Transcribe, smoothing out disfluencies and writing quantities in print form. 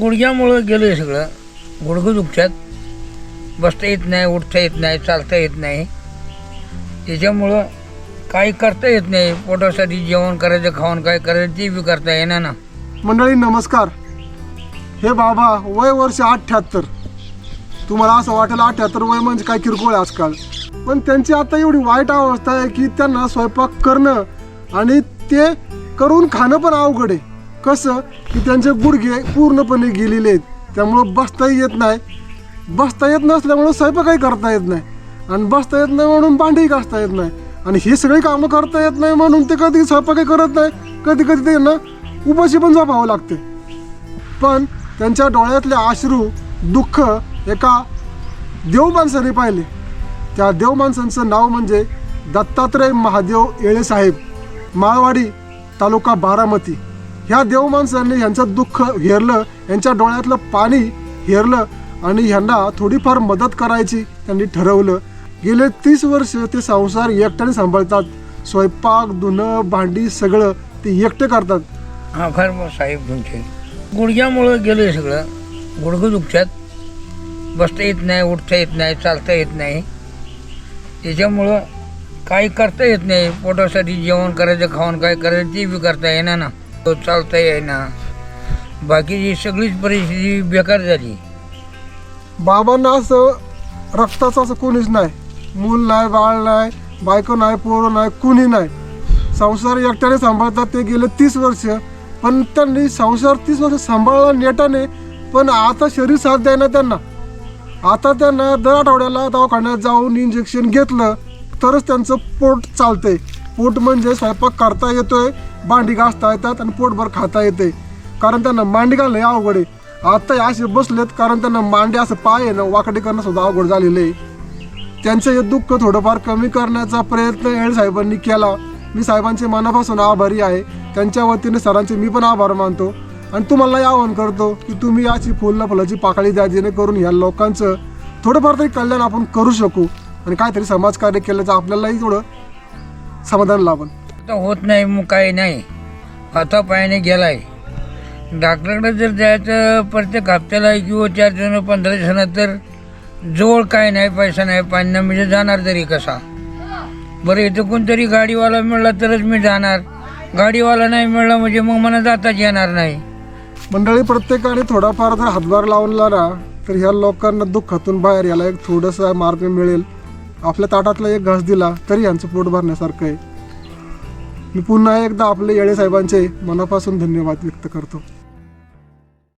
गुडघ्यामुळं गेलं आहे सगळं. गुडघं दुखतात, बसता येत नाही, उठता येत नाही, चालता येत नाही. त्याच्यामुळं काही करता येत नाही. पोटासाठी जेवण करायचं, खाऊन काय करायचं ते बी करता येणार ना. मंडळी नमस्कार. हे बाबा वय वर्ष 78. तुम्हाला असं वाटेल 78 वय म्हणजे काय किरकोळ आहे आजकाल, पण त्यांची आता एवढी वाईट अवस्था आहे की त्यांना स्वयंपाक करणं आणि ते करून खाणं पण अवघड आहे. कसं की त्यांचे गुडघे पूर्णपणे गेलेले आहेत, त्यामुळं बसताही येत नाही. बसता येत नसल्यामुळं स्वयंपाकही करता येत नाही, आणि बसता येत नाही म्हणून भांडीही घासता येत नाही, आणि ही सगळी कामं करता येत नाही म्हणून ते कधी स्वयंपाकही करत नाही. कधी कधी त्यांना उपाशी पण झोपावं लागते. पण त्यांच्या डोळ्यातले अश्रू, दुःख एका देव माणसाने पाहिले. त्या देव माणसांचं नाव म्हणजे दत्तात्रय महादेव येळे साहेब, माळवाडी, तालुका बारामती. ह्या देव माणसांनी ह्यांचं दुःख हेरलं, यांच्या डोळ्यातलं पाणी हेरलं, आणि ह्यांना थोडीफार मदत करायची त्यांनी ठरवलं. गेले 30 वर्ष ते संसार एकट्याने सांभाळतात. स्वयंपाक, धुणं, भांडी सगळं ते एकटे करतात. आभार साहेब तुमचे. गुडघ्यामुळं गेलं आहे सगळं. गुडघं दुखतात, बसता येत नाही, उठता येत नाही, चालता येत नाही. त्याच्यामुळं काही करता येत नाही. पोटासाठी जेवण करायचं, खाऊन काय करायचं ते बी करता येणार ना. चालता येईना. बाकीची सगळीच परिस्थिती बेकार झाली. बाबांना असं रक्ताचं असं कोणीच नाही. मूल नाही, बाळ नाही, बायको नाही, पोरं नाही, कुणी नाही. संसार एकट्याने सांभाळतात. ते गेले 30 वर्ष, पण त्यांनी संसार 30 वर्ष सांभाळला नेटाने, पण आता शरीर साथ द्यायना त्यांना. आता त्यांना दर आठवड्याला दवाखान्यात जाऊन इंजेक्शन घेतलं तरच त्यांचं पोट चालतंय. पोट म्हणजे स्वयंपाक करता येतोय, भांडी घासता येतात, आणि पोटभर खाता येते. कारण त्यांना मांडी घालणं हे अवघड आहे. आता असे बसलेत कारण त्यांना मांडी असं पाय आहे ना, वाकडी करणं सुद्धा अवघड झालेलं आहे. त्यांचं हे दुःख थोडंफार कमी करण्याचा प्रयत्न येळे साहेबांनी केला. मी साहेबांचे मनापासून आभारी आहे. त्यांच्या वतीने सरांचे मी पण आभार मानतो, आणि तुम्हालाही आवाहन करतो की तुम्ही याची फुलाची पाकळी द्या, जेणेकरून ह्या लोकांचं थोडंफार तरी कल्याण आपण करू शकू, आणि काहीतरी समाजकार्य केल्याचं आपल्यालाही थोडं समाधान लाभेल. आता होत नाही, मग काही नाही. हाता पायाने गेलाय. डॉक्टरकडे जर जायचं प्रत्येक हप्त्याला किंवा 4 दिवसानं 15 दिवसानं, तर जवळ काय नाही, पैसा नाही, पाणी नाही, म्हणजे जाणार तरी कसा? बरं, इथं कोणतरी गाडीवाला मिळला तरच मी जाणार. गाडीवाला नाही मिळला म्हणजे मग मला जाताच येणार नाही. मंडळी, प्रत्येकाने थोडाफार जर हातभार लावला ना, तर ह्या लोकांना दुःखातून बाहेर यायला एक थोडंसं मार्ग मिळेल. आपल्या ताटातला एक घास दिला तरी यांचं पोट भरण्यासारखं आहे. मी पुन्हा एकदा आपले येळे साहेबांचे मनापासून धन्यवाद व्यक्त करतो.